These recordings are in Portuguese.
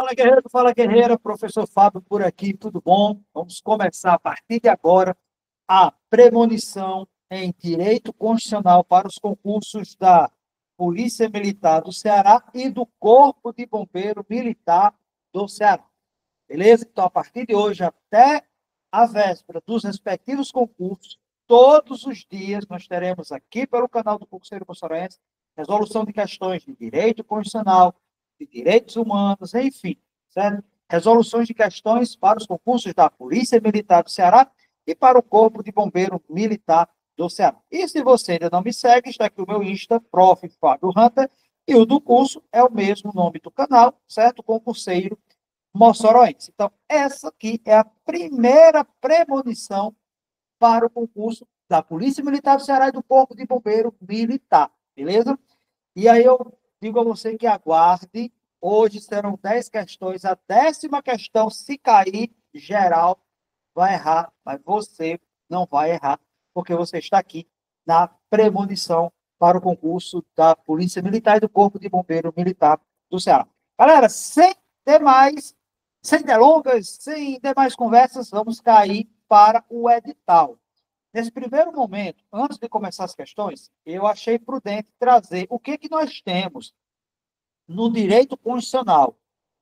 Fala, guerreiro, fala, guerreira. Professor Fábio por aqui, tudo bom? Vamos começar a partir de agora a premonição em Direito Constitucional para os concursos da Polícia Militar do Ceará e do Corpo de Bombeiro Militar do Ceará. Beleza? Então, a partir de hoje até a véspera dos respectivos concursos, todos os dias nós teremos aqui pelo canal do Concurseiro Constitucional resolução de questões de direito constitucional, de direitos humanos, enfim, certo? Resoluções de questões para os concursos da Polícia Militar do Ceará e para o Corpo de Bombeiro Militar do Ceará. E se você ainda não me segue, está aqui o meu Insta, Prof. Fábio Hunter, e o do curso é o mesmo nome do canal, certo? Concurseiro Mossoroense. Então, essa aqui é a primeira premonição para o concurso da Polícia Militar do Ceará e do Corpo de Bombeiro Militar, beleza? E aí eu digo a você que aguarde, hoje serão 10 questões, a 10ª questão, se cair, geral vai errar, mas você não vai errar, porque você está aqui na premonição para o concurso da Polícia Militar e do Corpo de Bombeiro Militar do Ceará. Galera, sem delongas, sem demais conversas, vamos cair para o edital. Nesse primeiro momento, antes de começar as questões, eu achei prudente trazer o que nós temos no direito constitucional,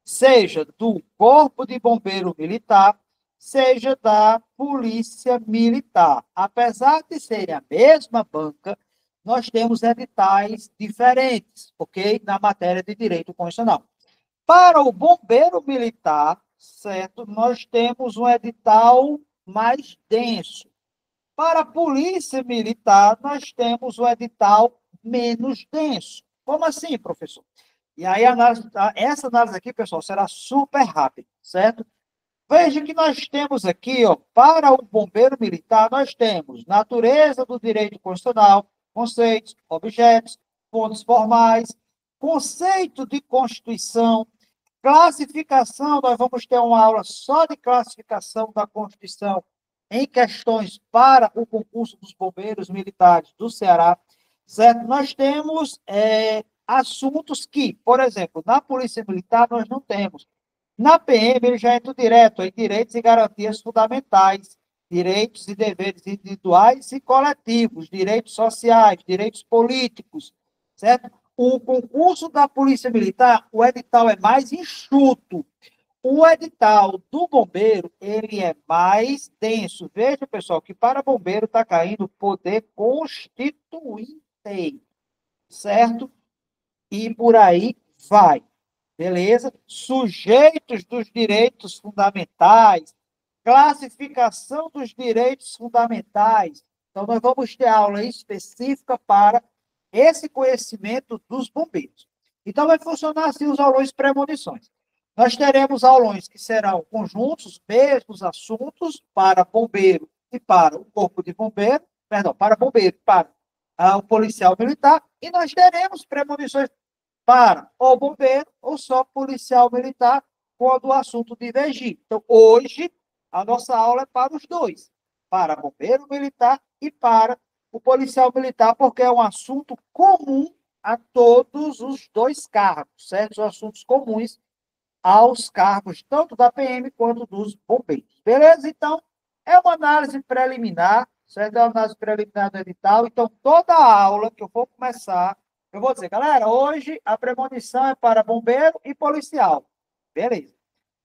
seja do Corpo de Bombeiro Militar, seja da Polícia Militar. Apesar de serem a mesma banca, nós temos editais diferentes, ok? Na matéria de direito constitucional. Para o bombeiro militar, certo? Nós temos um edital mais denso. Para a polícia militar, nós temos o edital menos denso. Como assim, professor? E aí, essa análise aqui, pessoal, será super rápida, certo? Veja que nós temos aqui, ó, para o bombeiro militar, nós temos natureza do direito constitucional, conceitos, objetos, pontos formais, conceito de Constituição, classificação, nós vamos ter uma aula só de classificação da Constituição em questões para o concurso dos bombeiros militares do Ceará, certo? Nós temos assuntos que, por exemplo, na Polícia Militar nós não temos. Na PM, ele já entra direto em direitos e garantias fundamentais, direitos e deveres individuais e coletivos, direitos sociais, direitos políticos, certo? O concurso da Polícia Militar, o edital é mais enxuto. O edital do bombeiro, ele é mais denso. Veja, pessoal, que para bombeiro está caindo poder constituinte, certo? E por aí vai. Beleza? Sujeitos dos direitos fundamentais, classificação dos direitos fundamentais. Então, nós vamos ter aula específica para esse conhecimento dos bombeiros. Então, vai funcionar assim os aulões premonições. Nós teremos aulões que serão conjuntos, mesmos assuntos, para bombeiro e para o corpo de bombeiro, perdão, para bombeiro e para o policial militar, e nós teremos premonições para ou bombeiro ou só policial militar, quando o assunto divergir. Então, hoje, a nossa aula é para os dois, para bombeiro militar e para o policial militar, porque é um assunto comum a todos os dois cargos, certo? São assuntos comuns aos cargos tanto da PM quanto dos bombeiros. Beleza? Então, é uma análise preliminar, certo? É uma análise preliminar do edital. Então, toda a aula que eu for começar, eu vou dizer, galera, hoje a premonição é para bombeiro e policial. Beleza.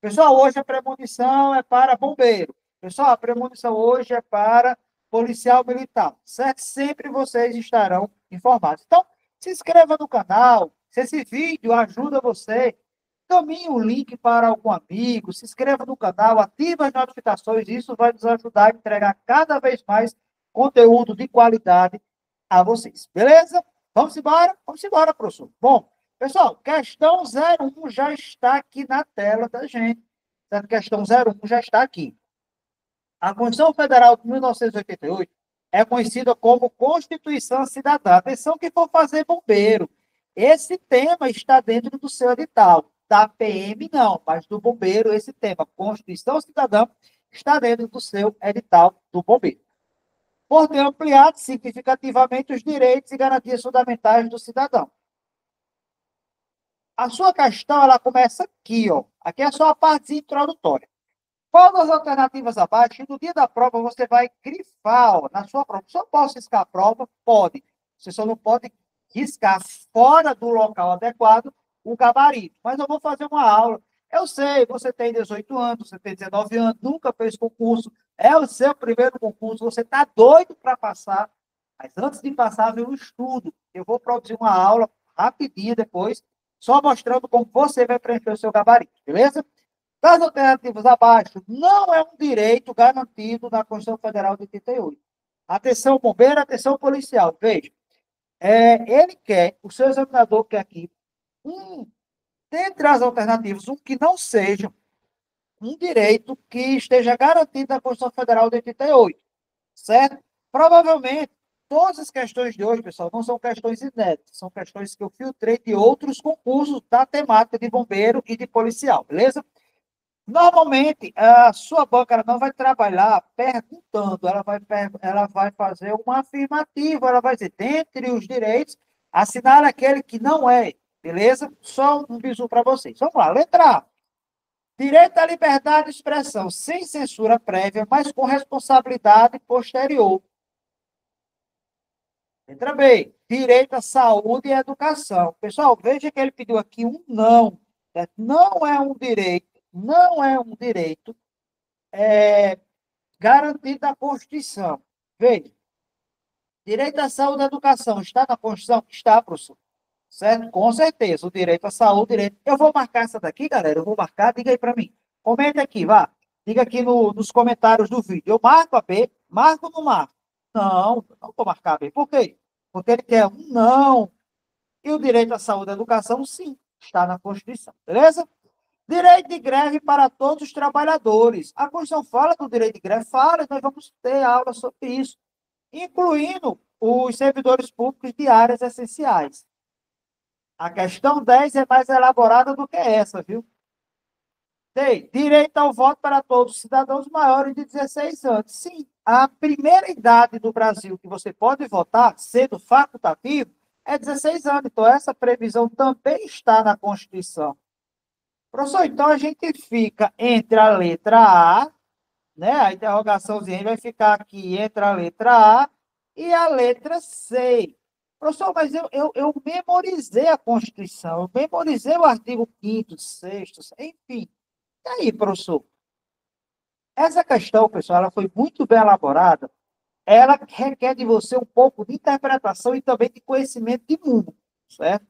Pessoal, hoje a premonição é para bombeiro. Pessoal, a premonição hoje é para policial militar. Certo? Sempre vocês estarão informados. Então, se inscreva no canal. Se esse vídeo ajuda você, encaminhe o link para algum amigo, se inscreva no canal, ative as notificações, isso vai nos ajudar a entregar cada vez mais conteúdo de qualidade a vocês. Beleza? Vamos embora? Vamos embora, professor. Bom, pessoal, questão 01 já está aqui na tela da gente. A questão 01 já está aqui. A Constituição Federal de 1988 é conhecida como Constituição Cidadã. Atenção que for fazer bombeiro. Esse tema está dentro do seu edital. Da PM, não, mas do bombeiro, esse tema, Constituição Cidadã, está dentro do seu edital do bombeiro. Por ter ampliado significativamente os direitos e garantias fundamentais do cidadão. A sua questão, ela começa aqui, ó. Aqui é só a parte introdutória. Qual das alternativas abaixo? E no dia da prova você vai grifar ó, na sua prova. Só posso riscar a prova? Pode. Você só não pode riscar fora do local adequado o gabarito. Mas eu vou fazer uma aula. Eu sei, você tem 18 anos, você tem 19 anos, nunca fez concurso, é o seu primeiro concurso, você está doido para passar. Mas antes de passar, vem um estudo. Eu vou produzir uma aula rapidinho depois, só mostrando como você vai preencher o seu gabarito, beleza? Das alternativas abaixo, não é um direito garantido na Constituição Federal de 88. Atenção, bombeiro, atenção, policial. Veja, ele quer, o seu examinador quer aqui, dentre as alternativas, um que não seja um direito que esteja garantido na Constituição Federal de 88, certo? Provavelmente, todas as questões de hoje, pessoal, não são questões inéditas, são questões que eu filtrei de outros concursos da temática de bombeiro e de policial, beleza? Normalmente, a sua banca ela não vai trabalhar perguntando, ela vai fazer uma afirmativa, ela vai dizer, dentre os direitos, assinar aquele que não é, beleza? Só um bisu para vocês. Vamos lá, letra A. Direito à liberdade de expressão sem censura prévia, mas com responsabilidade posterior. Letra B. Direito à saúde e educação. Pessoal, veja que ele pediu aqui um não. Certo? Não é um direito, não é um direito garantido na Constituição. Veja, direito à saúde e educação está na Constituição? Está, professor. Certo? Com certeza. O direito à saúde, direito. Eu vou marcar essa daqui, galera. Eu vou marcar. Diga aí para mim. Comente aqui, vá. Diga aqui nos comentários do vídeo. Eu marco a B? Marco ou não marco? Não vou marcar a B. Por quê? Porque ele quer um não. E o direito à saúde e educação, sim, está na Constituição. Beleza? Direito de greve para todos os trabalhadores. A Constituição fala do direito de greve? Fala, nós vamos ter aula sobre isso, incluindo os servidores públicos de áreas essenciais. A questão 10 é mais elaborada do que essa, viu? Tem direito ao voto para todos os cidadãos maiores de 16 anos. Sim, a primeira idade do Brasil que você pode votar, sendo facultativo, é 16 anos. Então, essa previsão também está na Constituição. Professor, então a gente fica entre a letra A, né? A interrogaçãozinha vai ficar aqui entre a letra A e a letra C. Professor, mas eu memorizei a Constituição, eu memorizei o artigo 5º, 6º, enfim. E aí, professor? Essa questão, pessoal, ela foi muito bem elaborada, ela requer de você um pouco de interpretação e também de conhecimento de mundo, certo?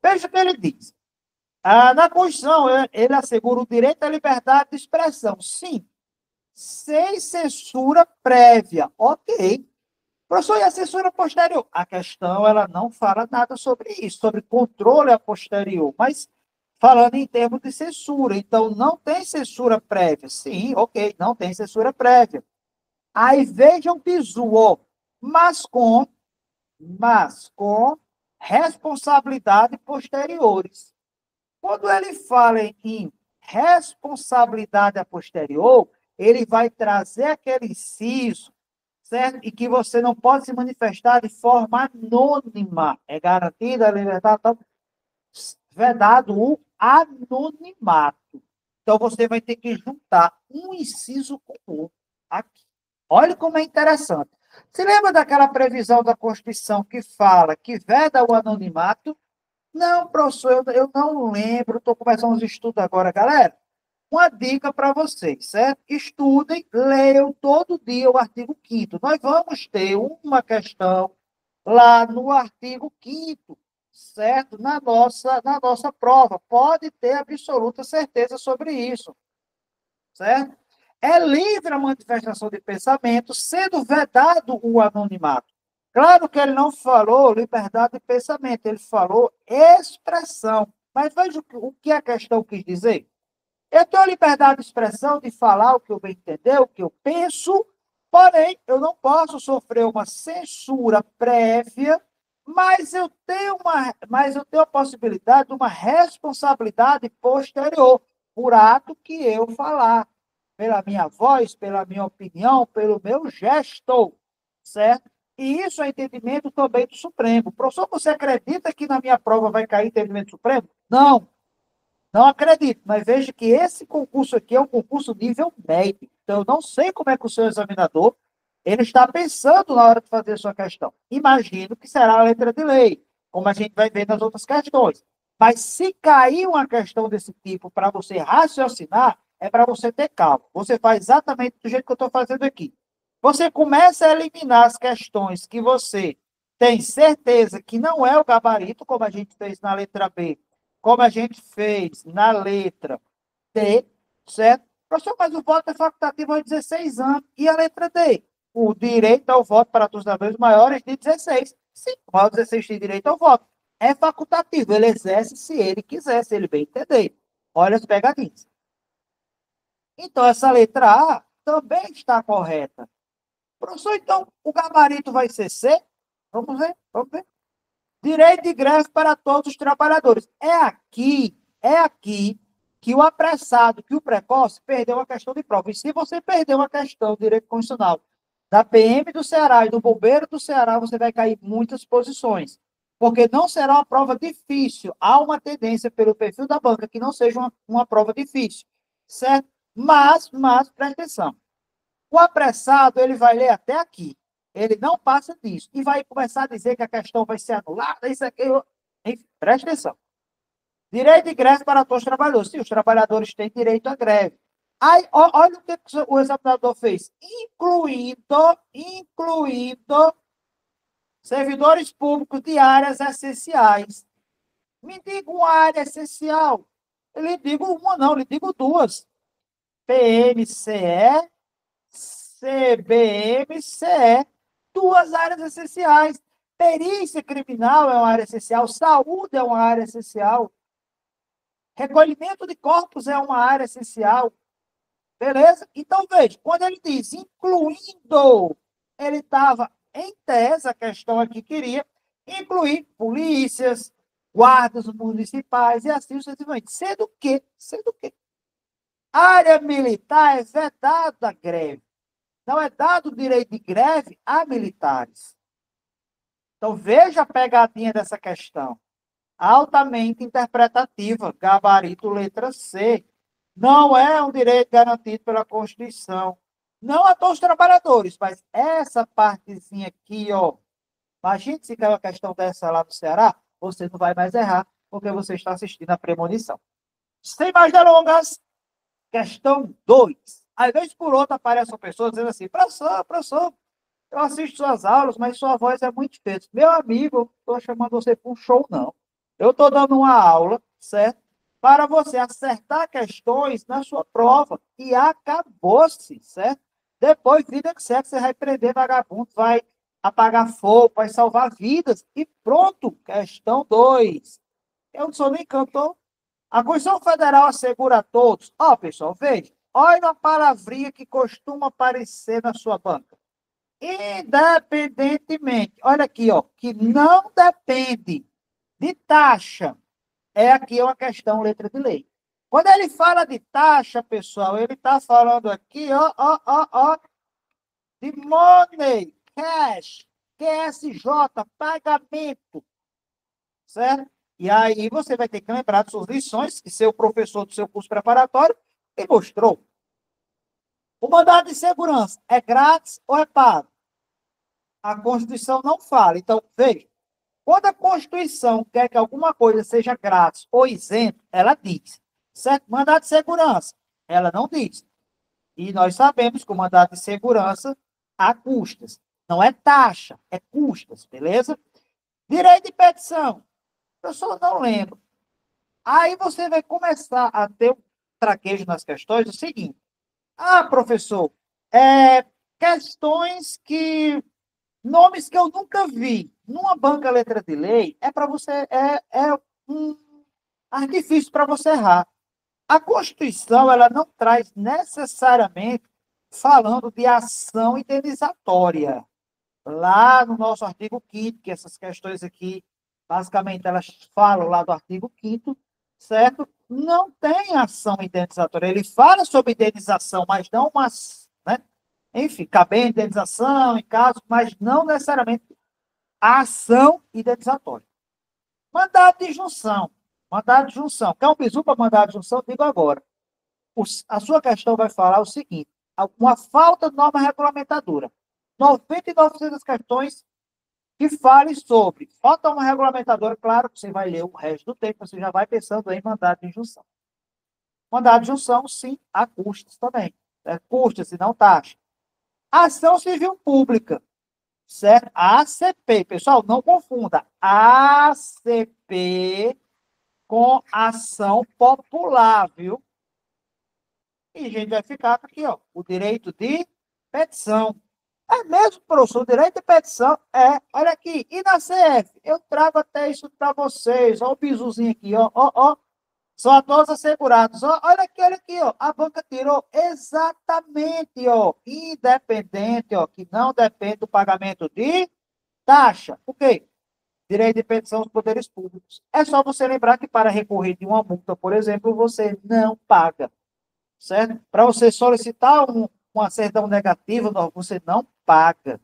Veja o que ele diz. Na Constituição, ele assegura o direito à liberdade de expressão, sim, sem censura prévia, ok. Professor, e a censura posterior? A questão, ela não fala nada sobre isso, sobre controle a posterior, mas falando em termos de censura. Então, não tem censura prévia. Sim, ok, não tem censura prévia. Aí vejam o bizu, ó, mas com responsabilidade posteriores. Quando ele fala em responsabilidade a posterior, ele vai trazer aquele inciso, certo? E que você não pode se manifestar de forma anônima. É garantida a liberdade, então, vedado o anonimato. Então, você vai ter que juntar um inciso com o outro aqui. Olha como é interessante. Se lembra daquela previsão da Constituição que fala que veda o anonimato? Não, professor, eu não lembro, estou começando os estudos agora, galera. Uma dica para vocês, certo? Estudem, leiam todo dia o artigo 5º. Nós vamos ter uma questão lá no artigo 5º, certo? Na nossa prova. Pode ter absoluta certeza sobre isso, certo? É livre a manifestação de pensamento, sendo vedado o anonimato. Claro que ele não falou liberdade de pensamento, ele falou expressão. Mas veja o que a questão quis dizer. Eu tenho a liberdade de expressão, de falar o que eu bem entender, o que eu penso, porém, eu não posso sofrer uma censura prévia, mas eu tenho a possibilidade de uma responsabilidade posterior por ato que eu falar, pela minha voz, pela minha opinião, pelo meu gesto, certo? E isso é entendimento também do Supremo. Professor, você acredita que na minha prova vai cair entendimento do Supremo? Não. Não acredito, mas veja que esse concurso aqui é um concurso nível médio. Então, eu não sei como é que o seu examinador ele está pensando na hora de fazer a sua questão. Imagino que será a letra de lei, como a gente vai ver nas outras questões. Mas se cair uma questão desse tipo para você raciocinar, é para você ter calma. Você faz exatamente do jeito que eu estou fazendo aqui. Você começa a eliminar as questões que você tem certeza que não é o gabarito, como a gente fez na letra B, como a gente fez na letra D, certo? Professor, mas o voto é facultativo aos 16 anos. E a letra D? O direito ao voto para torcedores maiores de 16. Sim, o maior de 16 tem direito ao voto. É facultativo, ele exerce se ele quiser, se ele bem entender. Olha as pegadinhas. Então, essa letra A também está correta. Professor, então, o gabarito vai ser C? Vamos ver, vamos ver. Direito de greve para todos os trabalhadores. É aqui que o apressado, que o precoce, perdeu a questão de prova. E se você perdeu uma questão de direito constitucional da PM do Ceará e do Bombeiro do Ceará, você vai cair muitas posições. Porque não será uma prova difícil. Há uma tendência pelo perfil da banca que não seja uma prova difícil. Certo? Mas, presta atenção. O apressado, ele vai ler até aqui. Ele não passa disso. E vai começar a dizer que a questão vai ser anulada, isso aqui. Enfim, preste atenção. Direito de greve para todos os trabalhadores. Sim, os trabalhadores têm direito à greve. Aí, olha o que o examinador fez. Incluindo servidores públicos de áreas essenciais. Me diga uma área essencial. Eu lhe digo uma, não, lhe digo duas. PMCE, CBMCE, duas áreas essenciais. Perícia criminal é uma área essencial, saúde é uma área essencial, recolhimento de corpos é uma área essencial. Beleza? Então, veja, quando ele diz incluindo, ele estava em tese, a questão aqui queria incluir polícias, guardas municipais e assim sucessivamente. Sendo que a área militar é vedada a greve. Não é dado o direito de greve a militares. Então, veja a pegadinha dessa questão. Altamente interpretativa, gabarito letra C. Não é um direito garantido pela Constituição. Não a todos os trabalhadores, mas essa partezinha aqui, ó. Imagine se cair uma questão dessa lá no Ceará, você não vai mais errar, porque você está assistindo a premonição. Sem mais delongas, questão 2. Às vezes, por outra, aparece uma pessoa dizendo assim, professor, eu assisto suas aulas, mas sua voz é muito feia. Meu amigo, eu estou chamando você para um show, não. Eu estou dando uma aula, certo? Para você acertar questões na sua prova. E acabou-se, certo? Depois, vida que segue, você vai prender vagabundo, vai apagar fogo, vai salvar vidas. E pronto, questão 2. Eu não sou nem cantor. A Constituição Federal assegura a todos. Ó, pessoal, veja. Olha uma palavrinha que costuma aparecer na sua banca. Independentemente, olha aqui, ó, que não depende de taxa. É aqui uma questão letra de lei. Quando ele fala de taxa, pessoal, ele está falando aqui, ó, de money, cash, QSJ, pagamento, certo? E aí você vai ter que lembrar das suas lições que seu professor do seu curso preparatório me mostrou. O mandado de segurança é grátis ou é pago? A Constituição não fala. Então, veja, quando a Constituição quer que alguma coisa seja grátis ou isento, ela diz. Certo? Mandado de segurança, ela não diz. E nós sabemos que o mandado de segurança há custas. Não é taxa, é custas, beleza? Direito de petição. Eu só não lembro. Aí você vai começar a ter um traquejo nas questões do seguinte. Ah, professor, questões que nomes que eu nunca vi numa banca letra de lei é para você um artifício para você errar. A Constituição ela não traz necessariamente falando de ação indenizatória. Lá no nosso artigo 5º, que essas questões aqui, basicamente, elas falam lá do artigo 5º, certo? Não tem ação indenizatória. Ele fala sobre indenização, mas não uma, né? Enfim, caber indenização em caso, mas não necessariamente a ação indenizatória. Mandado de injunção. Mandado de junção. Quer um bizu para mandado de junção? Digo agora. A sua questão vai falar o seguinte: uma falta de norma regulamentadora. 99% das questões que falem sobre falta uma regulamentadora, claro que você vai ler o resto do tempo, você já vai pensando em mandado de junção. Mandado de junção, sim, há custos também. Custos e não taxa. Ação civil pública, certo? ACP, pessoal, não confunda. ACP com ação popular, viu? E a gente vai ficar aqui, ó, o direito de petição. É mesmo, professor, o direito de petição é, olha aqui, e na CF? Eu trago até isso para vocês, ó, o bizuzinho aqui, ó, só a todos assegurados, ó, olha aqui, ó, a banca tirou exatamente, ó, independente, ó, que não depende do pagamento de taxa. O quê? Direito de petição dos poderes públicos. É só você lembrar que para recorrer de uma multa, por exemplo, você não paga, certo? Para você solicitar uma certidão negativa, você não paga,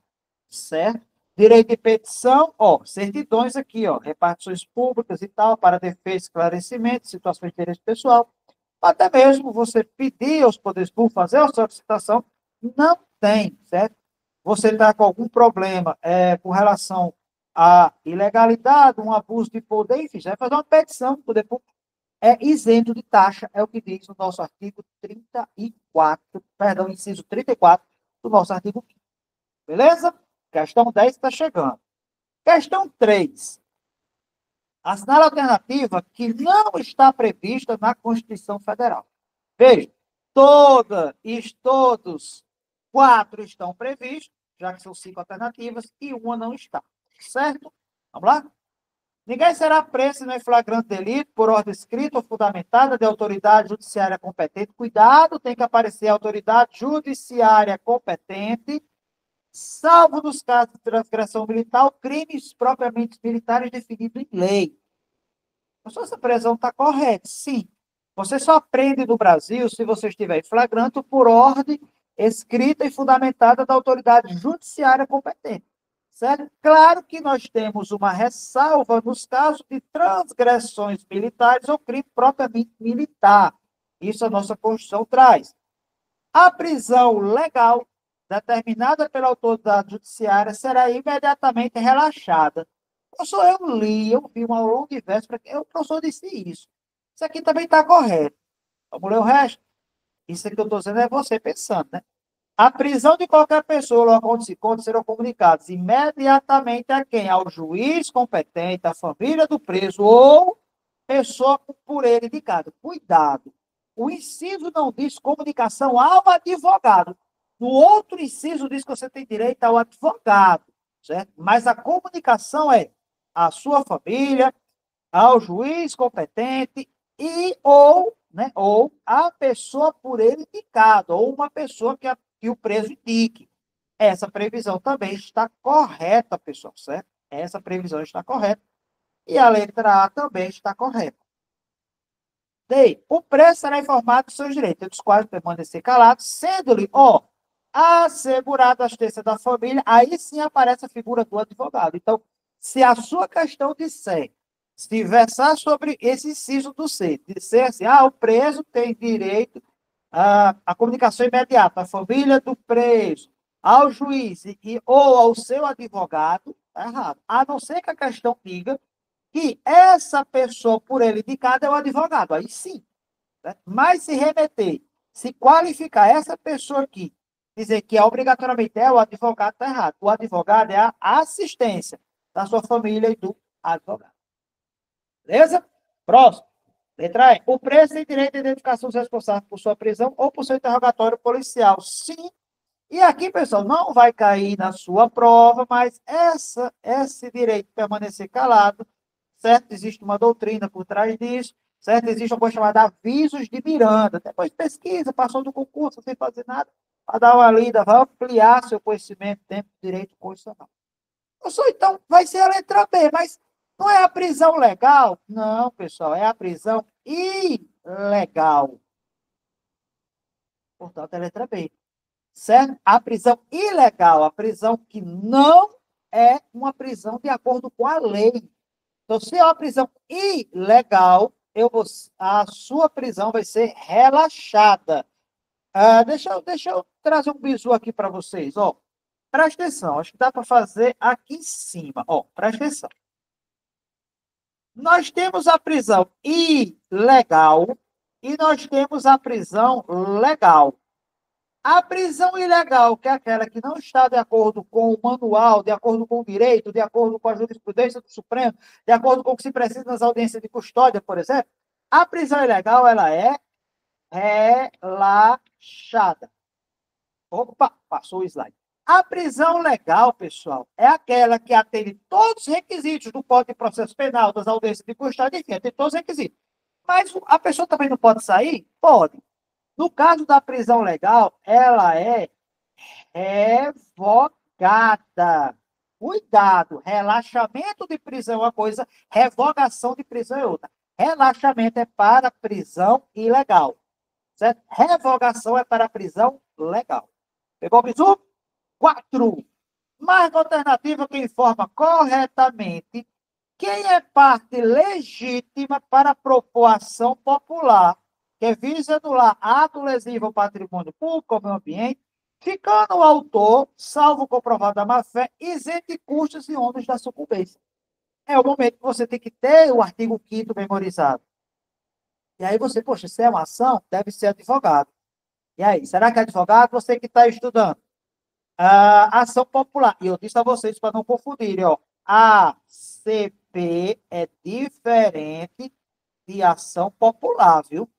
certo? Direito de petição, ó, certidões aqui, ó, repartições públicas e tal, para defesa, esclarecimento, situações de interesse pessoal, até mesmo você pedir aos poderes públicos fazer a solicitação, não tem, certo? Você está com algum problema com relação à ilegalidade, um abuso de poder, enfim, você vai fazer uma petição do poder público, é isento de taxa, é o que diz o nosso artigo 34, perdão, inciso 34 do nosso artigo 5º. Beleza? Questão 10 está chegando. Questão 3. Assinale a alternativa que não está prevista na Constituição Federal. Veja, todos 4 estão previstos, já que são 5 alternativas, e uma não está. Certo? Vamos lá? Ninguém será preso em flagrante delito por ordem escrita ou fundamentada de autoridade judiciária competente. Cuidado, tem que aparecer a autoridade judiciária competente, salvo nos casos de transgressão militar ou crimes propriamente militares definidos em lei. Então, essa prisão está correta, sim. Você só prende no Brasil se você estiver em flagrante por ordem escrita e fundamentada da autoridade judiciária competente. Certo? Claro que nós temos uma ressalva nos casos de transgressões militares ou crime propriamente militar. Isso a nossa Constituição traz. A prisão legal, determinada pela autoridade judiciária, será imediatamente relaxada. Professor, eu vi uma longa véspera, o professor disse isso. Isso aqui também está correto. Vamos ler o resto? Isso que eu estou dizendo é você pensando, né? A prisão de qualquer pessoa logo onde se encontra serão comunicados imediatamente a quem? Ao juiz competente, à família do preso ou pessoa por ele indicada. Cuidado. O inciso não diz comunicação ao advogado. No outro inciso diz que você tem direito ao advogado, certo? Mas a comunicação é à sua família, ao juiz competente ou a pessoa por ele indicada, ou uma pessoa que o preso indique. Essa previsão também está correta, pessoal, certo? Essa previsão está correta. E a letra A também está correta. D. O preso será informado dos seus direitos, dos quais permanecer calado, sendo-lhe, assegurada a assistência da família, aí sim aparece a figura do advogado. Então, se a sua questão disser, se versar sobre esse inciso do C, disser assim, o preso tem direito à comunicação imediata, à família do preso, ao juiz ou ao seu advogado, está errado. A não ser que a questão diga que essa pessoa por ele indicada é o advogado, aí sim. Né? Mas se remeter, se qualificar essa pessoa aqui, dizer que obrigatoriamente é o advogado, está errado. O advogado é a assistência da sua família e do advogado. Beleza? Próximo. Letra E. O preso tem direito à identificação dos responsáveis por sua prisão ou por seu interrogatório policial. Sim. E aqui, pessoal, não vai cair na sua prova, mas esse direito de permanecer calado, certo? Existe uma doutrina por trás disso, certo? Existe uma coisa chamada avisos de Miranda. Depois pesquisa, passou do concurso sem fazer nada, para dar uma lida, vai ampliar seu conhecimento dentro do direito constitucional. Então, vai ser a letra B, mas não é a prisão legal? Não, pessoal, é a prisão ilegal. Portanto, é a letra B. Certo? A prisão ilegal, a prisão que não é uma prisão de acordo com a lei. Então, se é uma prisão ilegal, a sua prisão vai ser relaxada. Deixa eu trazer um bizu aqui para vocês. Ó, presta atenção, acho que dá para fazer aqui em cima. Ó, presta atenção. Nós temos a prisão ilegal e nós temos a prisão legal. A prisão ilegal, que é aquela que não está de acordo com o manual, de acordo com o direito, de acordo com a jurisprudência do Supremo, de acordo com o que se precisa nas audiências de custódia, por exemplo, a prisão ilegal, ela é relaxada. Opa, passou o slide. A prisão legal, pessoal, é aquela que atende todos os requisitos do Código de Processo Penal, das audiências de custódia, enfim, tem todos os requisitos. Mas a pessoa também não pode sair? Pode. No caso da prisão legal, ela é revogada. Cuidado, relaxamento de prisão é uma coisa, revogação de prisão é outra. Relaxamento é para prisão ilegal, certo? Revogação é para prisão legal. Pegou o bizu? 4. Marca alternativa que informa corretamente quem é parte legítima para propor ação popular que visa anular ato lesivo ao patrimônio público ou meio ambiente, ficando o autor, salvo comprovado a má-fé, isento de custos e ônus da sucumbência. É o momento que você tem que ter o artigo 5º memorizado. E aí você, poxa, se é uma ação, deve ser advogado. E aí, será que é advogado? Você que está estudando. Ação popular. E eu disse a vocês para não confundirem, ó. ACP é diferente de ação popular, viu?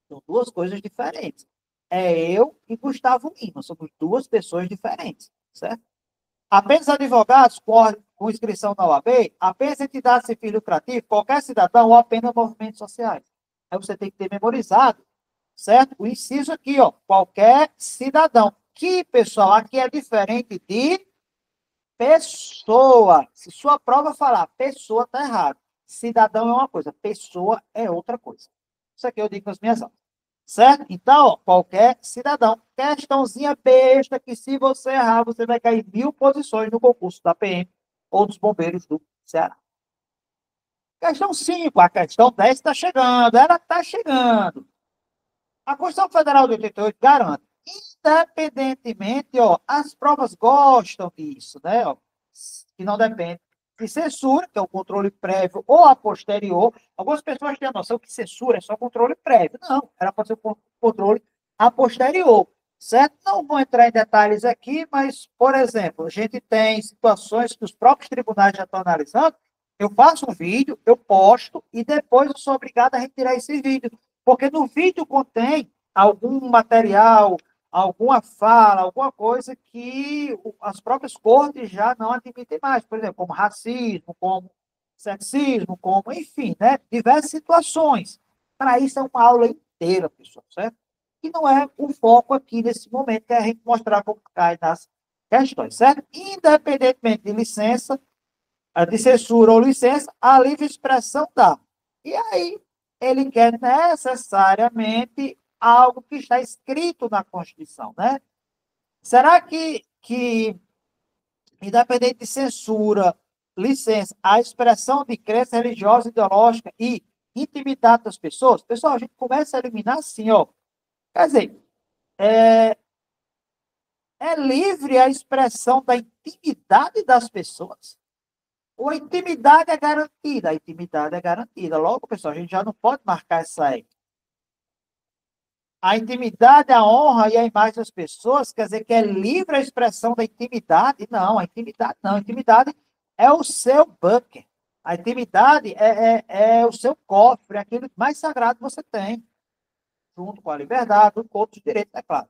São duas coisas diferentes. É eu e Gustavo Lima, somos duas pessoas diferentes, certo? Apenas advogados com inscrição na OAB, apenas entidades sem fins lucrativos, qualquer cidadão ou apenas movimentos sociais. Aí você tem que ter memorizado, certo? O inciso aqui, ó, qualquer cidadão. Que, pessoal, aqui é diferente de pessoa. Se sua prova falar pessoa, está errado. Cidadão é uma coisa, pessoa é outra coisa. Isso aqui eu digo nas minhas aulas. Certo? Então, ó, qualquer cidadão. Questãozinha besta que se você errar, você vai cair 1000 posições no concurso da PM ou dos bombeiros do Ceará. Questão 5. A questão 10 está chegando. Ela está chegando. A Constituição Federal de 88 garante, independentemente, ó, as provas gostam disso, né? Ó, que não depende de censura, que é o controle prévio ou a posterior. Algumas pessoas têm a noção que censura é só controle prévio. Não, era para ser controle a posterior, certo? Não vou entrar em detalhes aqui, mas, por exemplo, a gente tem situações que os próprios tribunais já estão analisando. Eu faço um vídeo, eu posto, e depois eu sou obrigado a retirar esse vídeo, porque no vídeo contém algum material, alguma fala, alguma coisa que as próprias cortes já não admitem mais, por exemplo, como racismo, como sexismo, como, enfim, né? Diversas situações. Para isso é uma aula inteira, pessoal, certo? E não é o foco aqui nesse momento, que é a gente mostrar como cai nas questões, certo? Independentemente de licença, de censura ou licença, a livre expressão dá. E aí, ele quer necessariamente algo que está escrito na Constituição, né? Será que independente de censura, licença, a expressão de crença religiosa, ideológica e intimidade das pessoas, pessoal, a gente começa a eliminar assim, ó. Quer dizer, é livre a expressão da intimidade das pessoas. Ou a intimidade é garantida? A intimidade é garantida. Logo, pessoal, a gente já não pode marcar essa aí. A intimidade, a honra e a imagem das pessoas, quer dizer que é livre a expressão da intimidade? Não, a intimidade não. A intimidade é o seu bunker. A intimidade é o seu cofre, aquilo mais sagrado que você tem, junto com a liberdade, com outros direitos, é claro.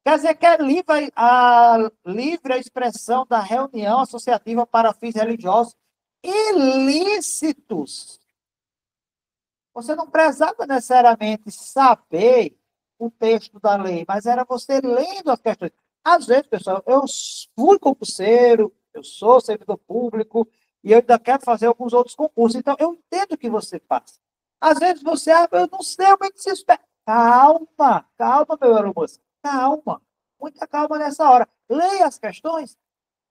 Quer dizer que é livre a expressão da reunião associativa para fins religiosos ilícitos. Você não precisava necessariamente saber o texto da lei, mas era você lendo as questões. Às vezes, pessoal, eu fui concurseiro, eu sou servidor público, e eu ainda quero fazer alguns outros concursos. Então, eu entendo o que você passa. Às vezes você, eu não sei, eu preciso. Calma, calma, meu aluno. Calma. Muita calma nessa hora. Leia as questões.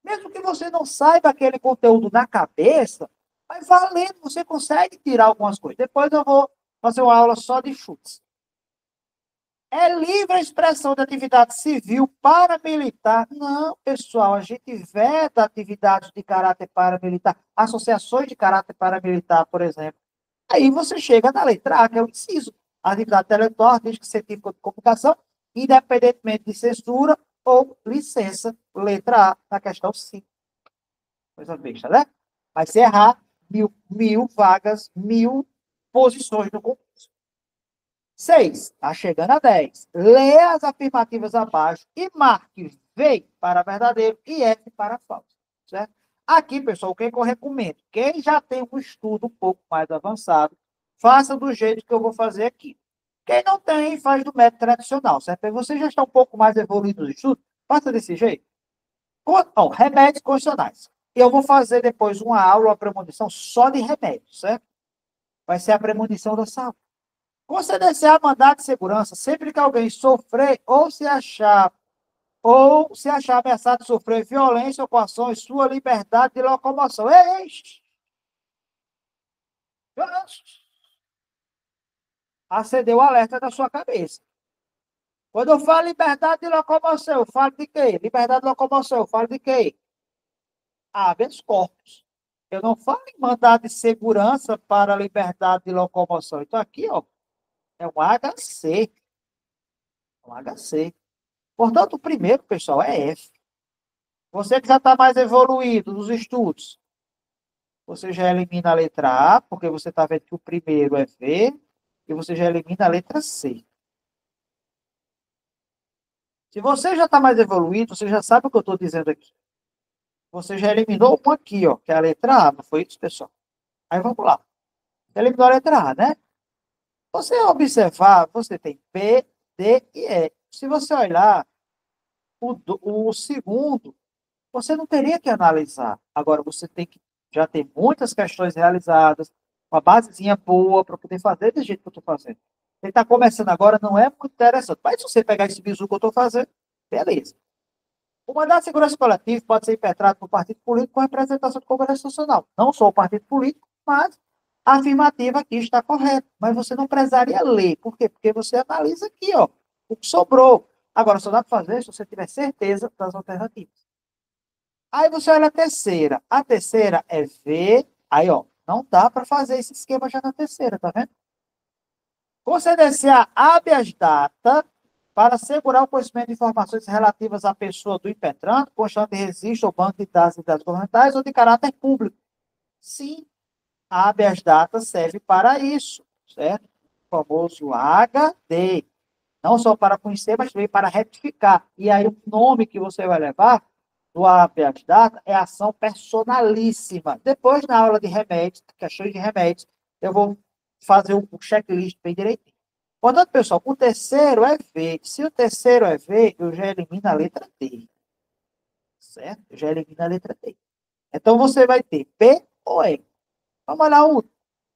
Mesmo que você não saiba aquele conteúdo na cabeça, Mas valendo, você consegue tirar algumas coisas. Depois eu vou fazer uma aula só de chutes. É livre a expressão de atividade civil paramilitar? Não, pessoal, a gente veta atividades de caráter paramilitar, associações de caráter paramilitar, por exemplo. Aí você chega na letra A, que é o inciso. Atividade intelectual, artística, científica de comunicação, independentemente de censura ou licença, letra A, na questão 5. Coisa besta, né? Mas se errar, mil vagas, 1.000 posições no concurso. 6. Está chegando a 10. Leia as afirmativas abaixo e marque V para verdadeiro e F para falso. Certo? Aqui, pessoal, o que eu recomendo? Quem já tem um estudo um pouco mais avançado, faça do jeito que eu vou fazer aqui. Quem não tem, faz do método tradicional, certo? Você já está um pouco mais evoluído no estudo, faça desse jeito. Remédios constitucionais. Eu vou fazer depois uma aula, uma premonição só de remédios, certo? Vai ser a premonição da saúde. Conceder-se-á mandado de segurança sempre que alguém sofrer ou se achar ameaçado de sofrer violência ou coação em sua liberdade de locomoção. Ei! Acendeu o alerta da sua cabeça. Quando eu falo liberdade de locomoção, eu falo de quê? Liberdade de locomoção, eu falo de quê? Habeas corpus. Eu não falo em mandado de segurança para a liberdade de locomoção. Então, aqui, ó, é um HC. Um HC. Portanto, o primeiro, pessoal, é F. Você que já está mais evoluído nos estudos, você já elimina a letra A, porque você está vendo que o primeiro é V, e você já elimina a letra C. Se você já está mais evoluído, você já sabe o que eu estou dizendo aqui. Você já eliminou um aqui, ó, que é a letra A, não foi isso, pessoal? Aí vamos lá. Você eliminou a letra A, né? Você observar, você tem P, D e E. Se você olhar o segundo, você não teria que analisar. Agora, você tem que já ter muitas questões realizadas, uma basezinha boa para poder fazer do jeito que eu estou fazendo. Ele está começando agora, não é muito interessante. Mas se você pegar esse bizu que eu estou fazendo, beleza. O mandato de segurança coletiva pode ser impetrado por partido político com representação do Congresso Nacional. Não sou o partido político, mas a afirmativa aqui está correta. Mas você não precisaria ler. Por quê? Porque você analisa aqui, ó, o que sobrou. Agora, só dá para fazer se você tiver certeza das alternativas. Aí você olha a terceira. A terceira é V. Aí, ó, não dá para fazer esse esquema já na terceira, tá vendo? Conceder-se a habeas data para assegurar o conhecimento de informações relativas à pessoa do impetrante, constante de registro ou banco de dados governamentais ou de caráter público. Sim, a habeas data serve para isso, certo? O famoso HD. Não só para conhecer, mas também para retificar. E aí o nome que você vai levar do habeas data é ação personalíssima. Depois, na aula de remédios, questões de remédios, eu vou fazer um checklist bem direitinho. Portanto, pessoal, o terceiro é V. Se o terceiro é V, eu já elimino a letra D. Certo? Eu já elimino a letra D. Então, você vai ter P ou E. Vamos olhar o último.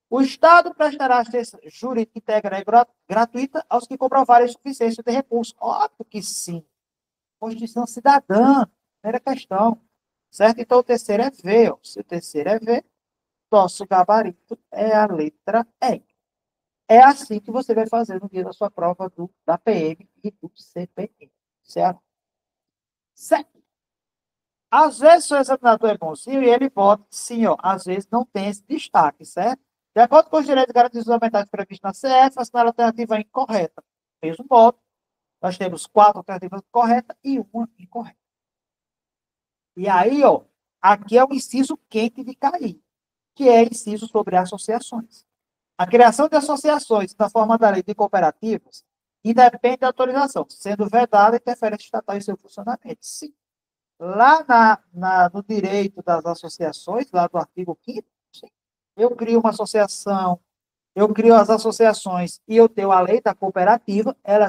O Estado prestará assistência jurídica íntegra e gratuita aos que comprovarem suficiência de recursos. Óbvio que sim. Constituição cidadã. Primeira questão. Certo? Então, o terceiro é V. Ó. Se o terceiro é V, nosso gabarito é a letra E. É assim que você vai fazer no dia da sua prova da PM e do CPM. Certo? Certo. Às vezes o examinador é bonzinho e ele bota, sim, ó, às vezes não tem esse destaque, certo? De acordo com os direitos garantidos fundamentais previstos na CF, a alternativa é incorreta. Mesmo modo, nós temos 4 alternativas corretas e uma incorreta. E aí, ó, aqui é o inciso quente de cair, que é inciso sobre associações. A criação de associações na forma da lei de cooperativas independe da autorização, sendo vedada a interferência estatal em seu funcionamento. Sim. Lá no direito das associações, lá do artigo 5º, eu crio uma associação, eu crio as associações e eu tenho a lei da cooperativa, ela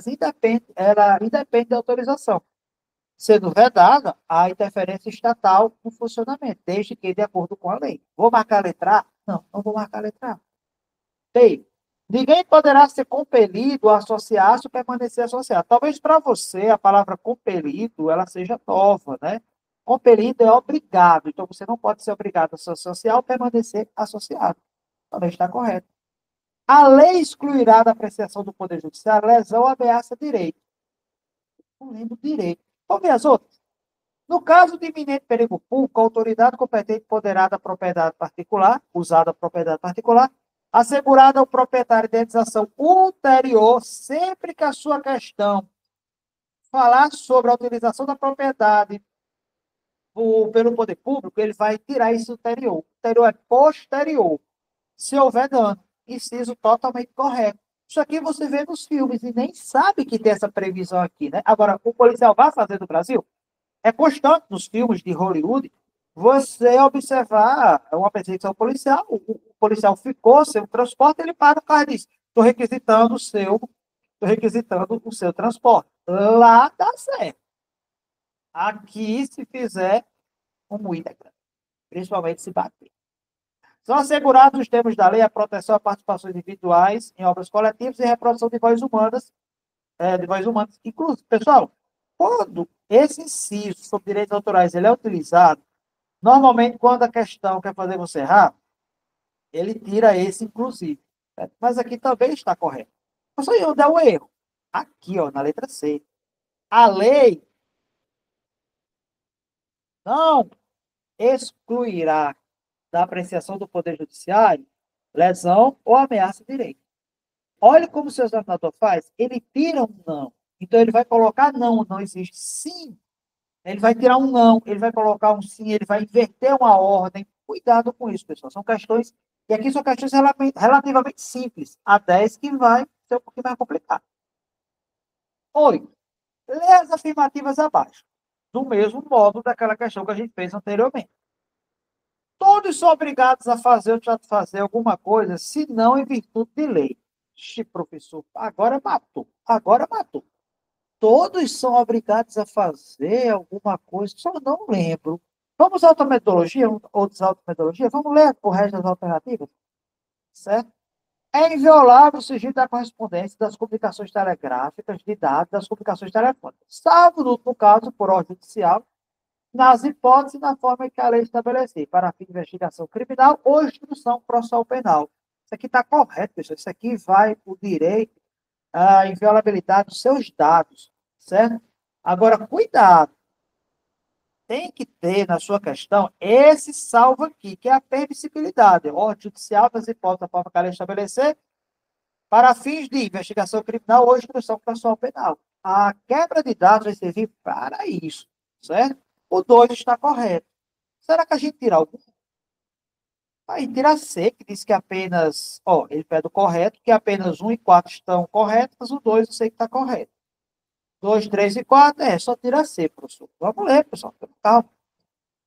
independe da autorização, sendo vedada a interferência estatal no funcionamento, desde que de acordo com a lei. Vou marcar a letra A? Não, não vou marcar a letra A. B. Ninguém poderá ser compelido a associar-se ou permanecer associado. Talvez para você a palavra compelido ela seja nova, né? Compelido é obrigado. Então, você não pode ser obrigado a se associar ou permanecer associado. Também está correto. A lei excluirá da apreciação do Poder Judiciário lesão ou ameaça a direito. Não lembro direito. Vamos ver as outras. No caso de iminente perigo público, a autoridade competente poderá da propriedade particular, usada a propriedade particular, assegurada ao proprietário de indenização ulterior, sempre que a sua questão falar sobre a utilização da propriedade pelo poder público, ele vai tirar isso ulterior. Ulterior é posterior. Se houver dano, inciso totalmente correto. Isso aqui você vê nos filmes e nem sabe que tem essa previsão aqui, né? Agora, o policial vai fazer no Brasil? É constante nos filmes de Hollywood você observar uma perseguição policial, o policial ficou sem o transporte, ele para o carro e diz: estou requisitando o seu transporte. Lá dá certo. Aqui, se fizer, um moído é grande, principalmente se bater. São assegurados os termos da lei a proteção a participações individuais em obras coletivas e reprodução de vozes humanas, Inclusive, pessoal, quando esse inciso sobre direitos autorais ele é utilizado, normalmente, quando a questão quer fazer você errar, ele tira esse inclusive. Certo? Mas aqui também está correto. Mas aí onde é o erro? Aqui, ó, na letra C. A lei não excluirá da apreciação do Poder Judiciário lesão ou ameaça de direito. Olha como o seu examinador faz. Ele tira um não. Então, ele vai colocar não, não existe. Sim. Ele vai tirar um não, ele vai colocar um sim, ele vai inverter uma ordem. Cuidado com isso, pessoal. São questões, e aqui são questões relativamente simples. A 10 que vai ser um pouquinho mais complicado. 8. Lê as afirmativas abaixo. Do mesmo modo daquela questão que a gente fez anteriormente. Todos são obrigados a fazer ou já fazer alguma coisa, se não em virtude de lei. Professor, agora matou. Agora matou. Todos são obrigados a fazer alguma coisa, só não lembro. Vamos à outra metodologia, outras metodologias? Vamos ler o resto das alternativas? Certo? É inviolável o sigilo da correspondência das comunicações telegráficas, de dados, das comunicações telefônicas, salvo, no caso, por ordem judicial, nas hipóteses e na forma que a lei estabelecer, para fim de investigação criminal ou instrução processual penal. Isso aqui está correto, pessoal. Isso aqui vai o direito à inviolabilidade dos seus dados, certo? Agora, cuidado. Tem que ter na sua questão esse salvo aqui, que é a permissibilidade. Ordem judicial das hipóteses da forma que a lei estabelecer, para fins de investigação criminal ou instrução processual penal. A quebra de dados vai servir para isso, certo? O 2 está correto. Será que a gente tira algum? Aí tira C, que diz que apenas, ele pede o correto, que apenas 1 e 4 estão corretos, o 2 eu sei que está correto. 2, 3 e 4, só tira C, professor. Vamos ler, pessoal, calma.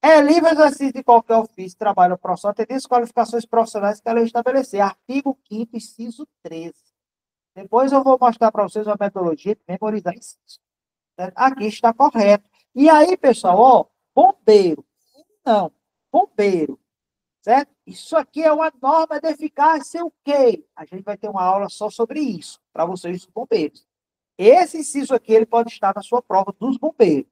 É livre exercício de qualquer ofício, trabalho ou profissão, atender as qualificações profissionais que a lei estabelecer. Artigo 5º, inciso 13. Depois eu vou mostrar para vocês uma metodologia de memorizar inciso. Aqui está correto. E aí, pessoal, bombeiro. Não, bombeiro. Certo? Isso aqui é uma norma de eficácia o quê? A gente vai ter uma aula só sobre isso, para vocês, os bombeiros. Esse inciso aqui, ele pode estar na sua prova dos bombeiros.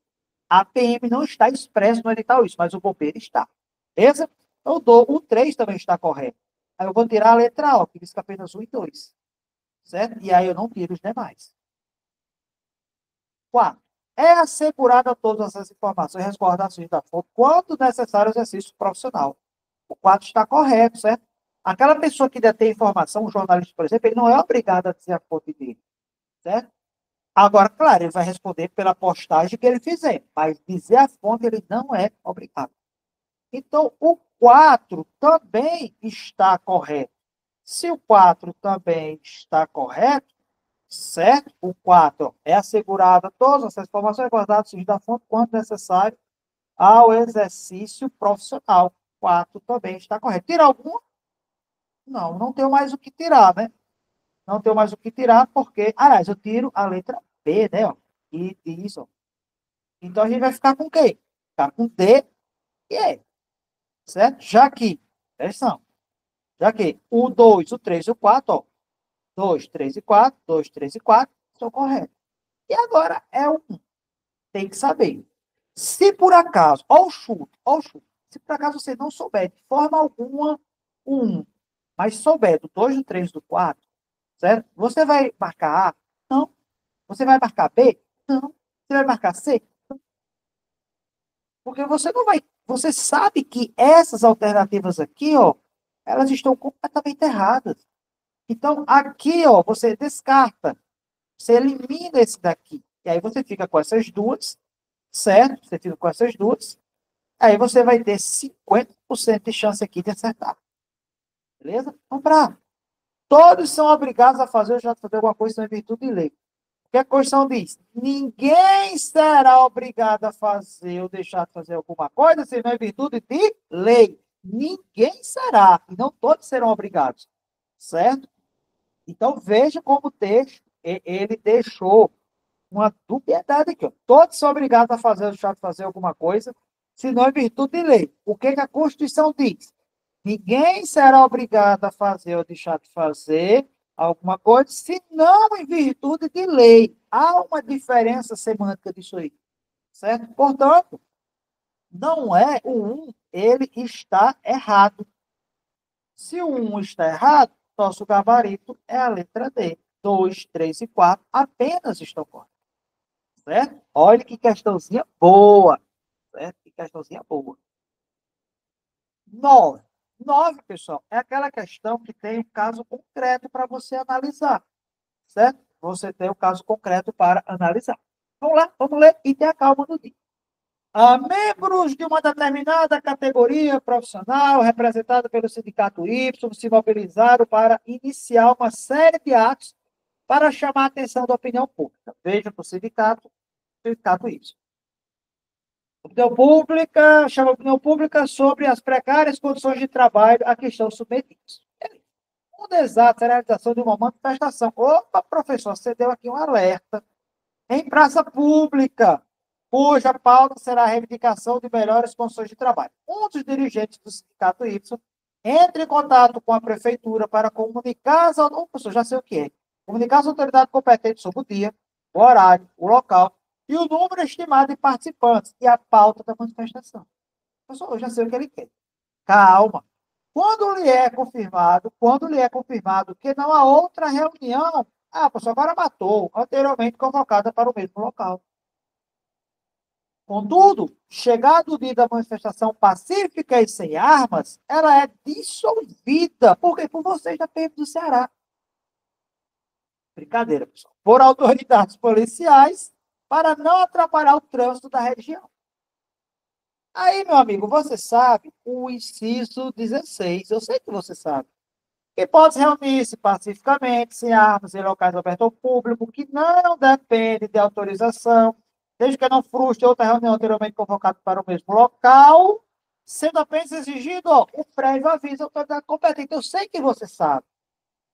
A PM não está expresso no edital isso, mas o bombeiro está. Beleza? Eu dou o 3 também está correto. Aí eu vou tirar a letra O, que diz que apenas 1 e 2. Certo? E aí eu não tiro os demais. 4. É assegurada todas as informações e recordações da fonte quando necessário exercício profissional. O 4 está correto, certo? Aquela pessoa que detém informação, um jornalista, por exemplo, ele não é obrigado a dizer a fonte dele, certo? Agora, claro, ele vai responder pela postagem que ele fizer, mas dizer a fonte ele não é obrigado. Então, o 4 também está correto. Se o 4 também está correto, certo? O 4 é assegurada todas as informações guardadas da fonte quando necessário ao exercício profissional. 4 também está correto. Tira alguma? Não, não tenho mais o que tirar, né? Não tenho mais o que tirar, porque, aliás, eu tiro a letra B, né? Ó, e isso. Então, a gente vai ficar com o quê? Ficar com D e E, certo? Já que, atenção, já que o 2, o 3 e o 4, ó, 2, 3 e 4, 2, 3 e 4, estão corretos. E agora é o 1. Tem que saber. Se por acaso, ó o chute, se por acaso você não souber de forma alguma o 1, mas souber do 2, do 3, do 4, certo? Você vai marcar A? Não. Você vai marcar B? Não. Você vai marcar C? Porque você não vai. Você sabe que essas alternativas aqui, ó, elas estão completamente erradas. Então, aqui, ó, você descarta. Você elimina esse daqui. E aí você fica com essas duas, certo? Você fica com essas duas. Aí você vai ter 50% de chance aqui de acertar. Beleza? Vamos para. Todos são obrigados a fazer ou já fazer alguma coisa em virtude de lei. O que a Constituição diz? Ninguém será obrigado a fazer ou deixar de fazer alguma coisa se não é virtude de lei. Ninguém será. E não todos serão obrigados. Certo? Então, veja como o texto, ele deixou uma dubiedade aqui. Ó. Todos são obrigados a fazer ou deixar de fazer alguma coisa se não é virtude de lei. O que a Constituição diz? Ninguém será obrigado a fazer ou deixar de fazer alguma coisa, se não em virtude de lei. Há uma diferença semântica disso aí, certo? Portanto, não é o 1, ele está errado. Se o 1 está errado, nosso gabarito é a letra D. 2, 3 e 4 apenas estão corretos, certo? Olha que questãozinha boa, certo? Que questãozinha boa. 9. 9, pessoal, é aquela questão que tem um caso concreto para você analisar, certo? Você tem o caso concreto para analisar. Vamos lá, vamos ler e ter a calma do dia. Membros de uma determinada categoria profissional, representada pelo sindicato Y, se mobilizaram para iniciar uma série de atos para chamar a atenção da opinião pública. Veja para o sindicato Y. Opinião pública, chama a opinião pública sobre as precárias condições de trabalho a que estão submetidos. Um desato é a realização de uma manifestação. Opa, professor, você deu aqui um alerta. Em praça pública, cuja pauta será a reivindicação de melhores condições de trabalho. Um dos dirigentes do sindicato Y entra em contato com a prefeitura para comunicar as autoridades, já sei o que é, comunicar as autoridades competentes sobre o dia, o horário, o local e o número estimado de participantes e a pauta da manifestação. Professor, eu já sei o que ele quer. Calma. Quando lhe é confirmado que não há outra reunião, a pessoa agora matou, anteriormente convocada para o mesmo local. Contudo, chegado o dia da manifestação pacífica e sem armas, ela é dissolvida. Por quê? Por vocês da PM do Ceará. Brincadeira, pessoal. Por autoridades policiais para não atrapalhar o trânsito da região. Aí, meu amigo, você sabe o inciso 16, eu sei que você sabe. Que pode reunir-se pacificamente, sem armas, em locais abertos ao público, que não depende de autorização, desde que não frustre outra reunião anteriormente convocada para o mesmo local, sendo apenas exigido o prévio aviso da autoridade competente. Eu sei que você sabe.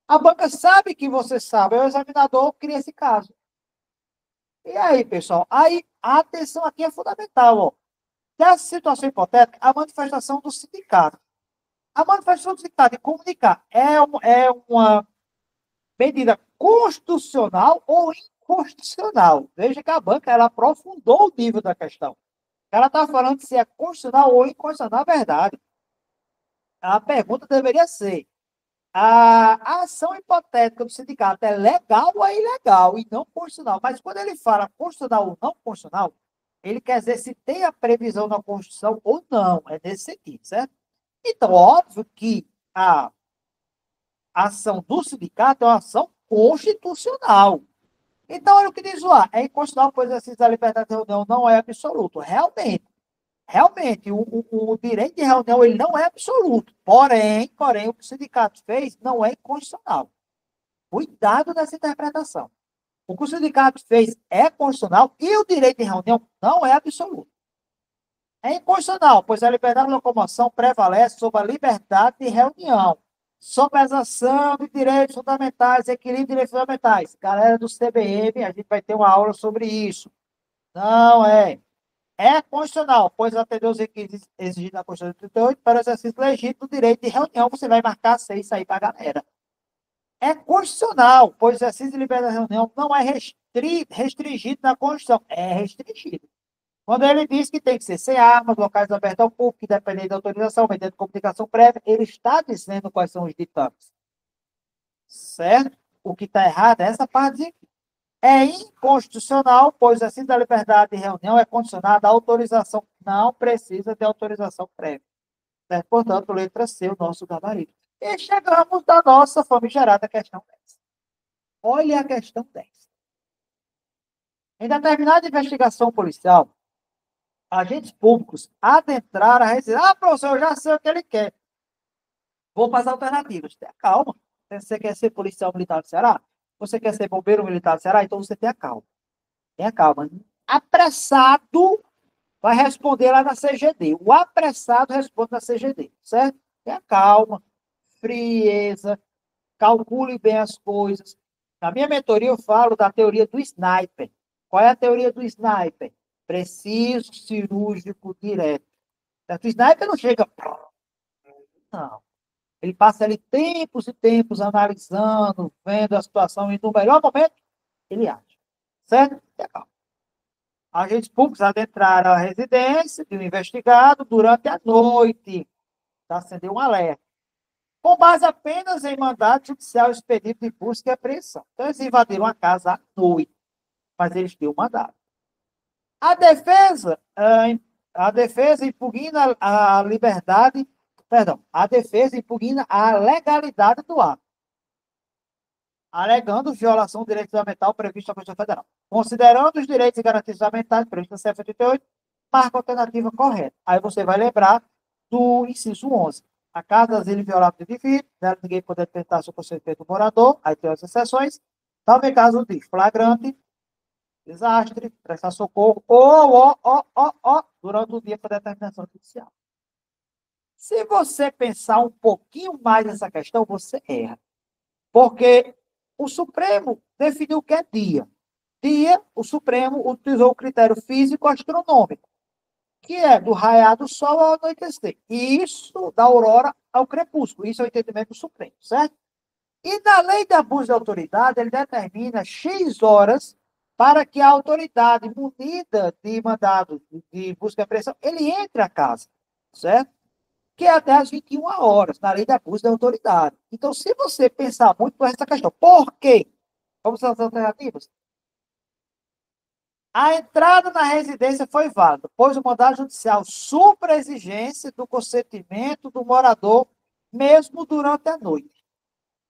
A banca sabe que você sabe, o examinador cria esse caso. E aí, pessoal? Aí, a atenção aqui é fundamental. Ó. Nessa situação hipotética, a manifestação do sindicato. A manifestação do sindicato de comunicar é uma medida constitucional ou inconstitucional. Veja que a banca ela aprofundou o nível da questão. Ela está falando se é constitucional ou inconstitucional, na verdade. A pergunta deveria ser: a ação hipotética do sindicato é legal ou é ilegal e não constitucional? Mas quando ele fala constitucional ou não constitucional, ele quer dizer se tem a previsão na Constituição ou não. É nesse sentido, certo? Então, óbvio que a ação do sindicato é uma ação constitucional. Então, olha o que diz lá. É inconstitucional, pois o exercício da liberdade de reunião não é absoluto. Realmente, o direito de reunião ele não é absoluto. Porém, o que o sindicato fez não é inconstitucional. Cuidado nessa interpretação. O que o sindicato fez é constitucional e o direito de reunião não é absoluto. É inconstitucional, pois a liberdade de locomoção prevalece sobre a liberdade de reunião, sobre a exerção de direitos fundamentais, equilíbrio de direitos fundamentais. Galera do CBM, a gente vai ter uma aula sobre isso. Não é. É constitucional, pois atendeu os requisitos exigidos na Constituição de 38 para o exercício legítimo do direito de reunião, você vai marcar 6 aí para a galera. É constitucional, pois o exercício de liberdade de reunião não é restringido na Constituição. É restringido. Quando ele diz que tem que ser sem armas, locais abertos ao público, independente da autorização, mediante comunicação prévia, ele está dizendo quais são os ditames. Certo? O que está errado é essa parte. É inconstitucional, pois o exercício da liberdade de reunião é condicionado à autorização. Não precisa de autorização prévia. Certo? Portanto, letra C, o nosso gabarito. E chegamos da nossa famigerada questão 10. Olha a questão 10. Em determinada investigação policial, agentes públicos adentraram a residência. Ah, professor, eu já sei o que ele quer. Vou para as alternativas. Tenha calma. Você quer ser policial militar do Ceará? Você quer ser bombeiro militar do Ceará? Então você tenha calma. Tenha calma. Apressado vai responder lá na CGD. O apressado responde na CGD, certo? Tenha calma, frieza, calcule bem as coisas. Na minha mentoria eu falo da teoria do sniper. Qual é a teoria do sniper? Preciso, cirúrgico, direto. Certo? O sniper não chega... Não. Ele passa ali tempos e tempos analisando, vendo a situação e no melhor momento, ele age. Certo? Tenha calma. Agentes públicos adentraram a residência de um investigado durante a noite. Acendeu um alerta. Com base apenas em mandado judicial expedido de busca e apreensão. Então, eles invadiram a casa à noite, mas eles tinham mandado. A defesa impugna a liberdade, perdão, a defesa impugna a legalidade do ato, alegando violação do direito fundamental previsto na Constituição Federal. Considerando os direitos e garantias fundamentais previstos na CF88, marca a alternativa correta. Aí você vai lembrar do inciso 11. A casa asilo inviolável do indivíduo, dela ninguém poder tentar seu consentimento do morador, aí tem as exceções, talvez em caso de flagrante, desastre, prestar socorro, ou, durante o dia por determinação judicial. Se você pensar um pouquinho mais nessa questão, você erra. Porque o Supremo definiu o que é dia. Dia, o Supremo utilizou o critério físico-astronômico, que é do raiar do sol ao anoitecer. E isso, da aurora ao crepúsculo. Isso é o entendimento do Supremo, certo? E na lei de abuso de autoridade, ele determina X horas para que a autoridade munida de mandado de busca e apreensão, ele entre a casa, certo? Que é até às 21 horas, na lei de abuso de autoridade. Então, se você pensar muito por essa questão, por quê? Vamos às alternativas? A entrada na residência foi válida, pois o mandado judicial supra a exigência do consentimento do morador, mesmo durante a noite.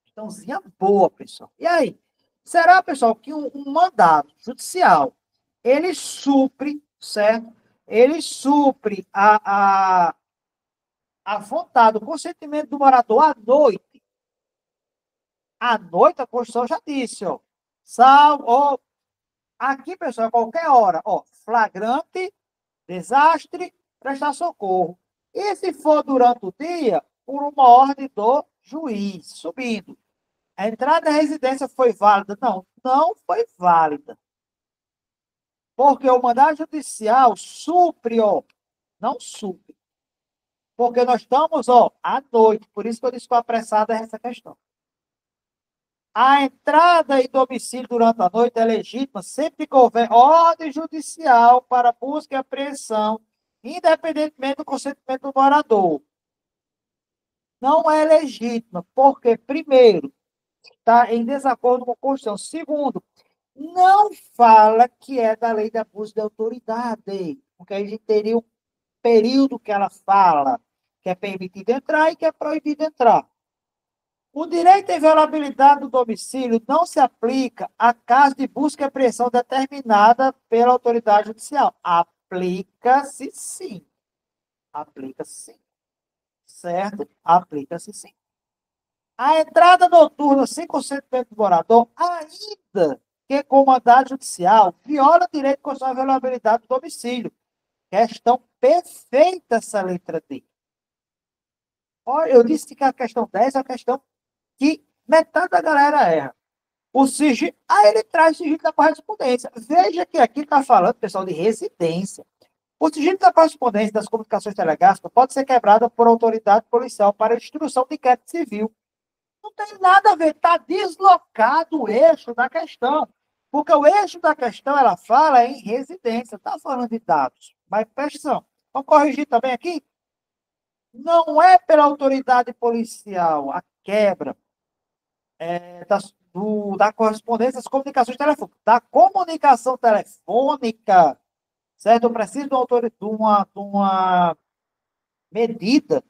Questãozinha boa, pessoal. E aí? Será, pessoal, que um mandado judicial, ele supre, certo? Ele supre a vontade, o consentimento do morador à noite. À noite, a Constituição já disse, ó. Salvo, aqui, pessoal, a qualquer hora, ó, flagrante, desastre, prestar socorro. E se for durante o dia, por uma ordem do juiz, subindo. A entrada da residência foi válida? Não, não foi válida. Porque o mandado judicial supre, ó, não supre. Porque nós estamos, ó, à noite. Por isso que eu disse que apressada é essa questão. A entrada em domicílio durante a noite é legítima sempre que houver ordem judicial para busca e apreensão, independentemente do consentimento do morador. Não é legítima, porque, primeiro, está em desacordo com a Constituição. Segundo, não fala que é da lei de abuso de autoridade, porque a gente teria um período que ela fala que é permitido entrar e que é proibido entrar. O direito à inviolabilidade do domicílio não se aplica a caso de busca e apreensão determinada pela autoridade judicial. Aplica-se sim. Aplica-se sim. Certo? Aplica-se sim. A entrada noturna sem consentimento do morador, ainda que com mandado judicial, viola o direito constitucional à inviolabilidade do domicílio. Questão perfeita essa letra D. Olha, eu disse que a questão 10 é a questão que metade da galera erra. O sigilo, ele traz o sigilo da correspondência. Veja que aqui está falando, pessoal, de residência. O sigilo da correspondência das comunicações telegráficas pode ser quebrado por autoridade policial para instrução de inquérito civil. Não tem nada a ver, está deslocado o eixo da questão. Porque o eixo da questão, ela fala em residência, está falando de dados. Mas presta atenção. Vamos corrigir também aqui? Não é pela autoridade policial a quebra da correspondência das comunicações telefônicas. Da comunicação telefônica, certo? Eu preciso de uma medida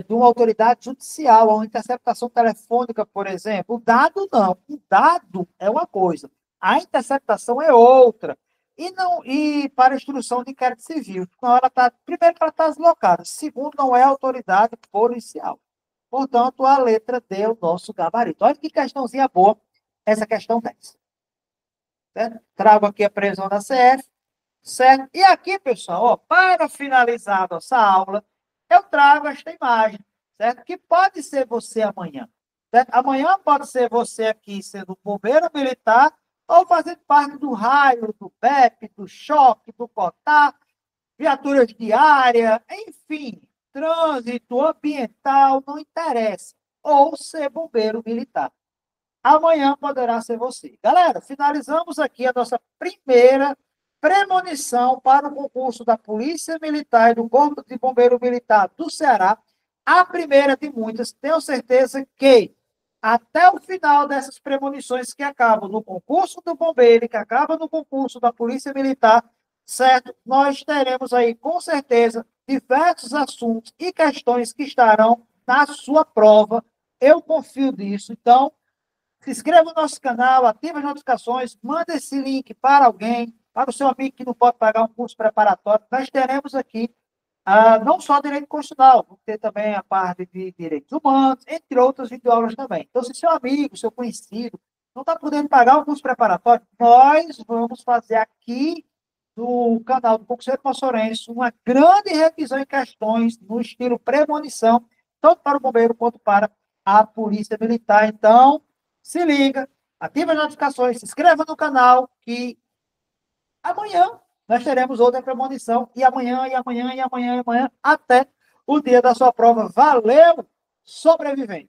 de uma autoridade judicial, uma interceptação telefônica, por exemplo. O dado não. O dado é uma coisa. A interceptação é outra. E para instrução de inquérito civil. Então, primeiro, que ela está deslocada. Segundo, não é autoridade policial. Portanto, a letra D é o nosso gabarito. Olha que questãozinha boa essa questão 10. Certo? Trago aqui a previsão da CF. Certo? E aqui, pessoal, ó, para finalizar a nossa aula, eu trago esta imagem, certo? Que pode ser você amanhã. Certo? Amanhã pode ser você aqui sendo um bombeiro militar ou fazendo parte do raio, do BEP, do choque, do COTAR, viaturas de área, enfim, trânsito ambiental, não interessa. Ou ser bombeiro militar. Amanhã poderá ser você. Galera, finalizamos aqui a nossa primeira premonição para o concurso da Polícia Militar e do Corpo de Bombeiro Militar do Ceará. A primeira de muitas. Tenho certeza que até o final dessas premonições que acabam no concurso do bombeiro e que acabam no concurso da Polícia Militar, certo? Nós teremos aí, com certeza, diversos assuntos e questões que estarão na sua prova. Eu confio nisso. Então, se inscreva no nosso canal, ative as notificações, manda esse link para alguém, para o seu amigo que não pode pagar um curso preparatório. Nós teremos aqui não só direito constitucional, vamos ter também a parte de direitos humanos, entre outras videoaulas também. Então, se seu amigo, seu conhecido, não está podendo pagar um curso preparatório, nós vamos fazer aqui no canal do Concurseiro Mossorense uma grande revisão em questões no estilo premonição, tanto para o bombeiro quanto para a Polícia Militar. Então, se liga, ativa as notificações, se inscreva no canal, que amanhã nós teremos outra premonição, e amanhã, e amanhã, e amanhã, e amanhã, até o dia da sua prova. Valeu, sobrevivente!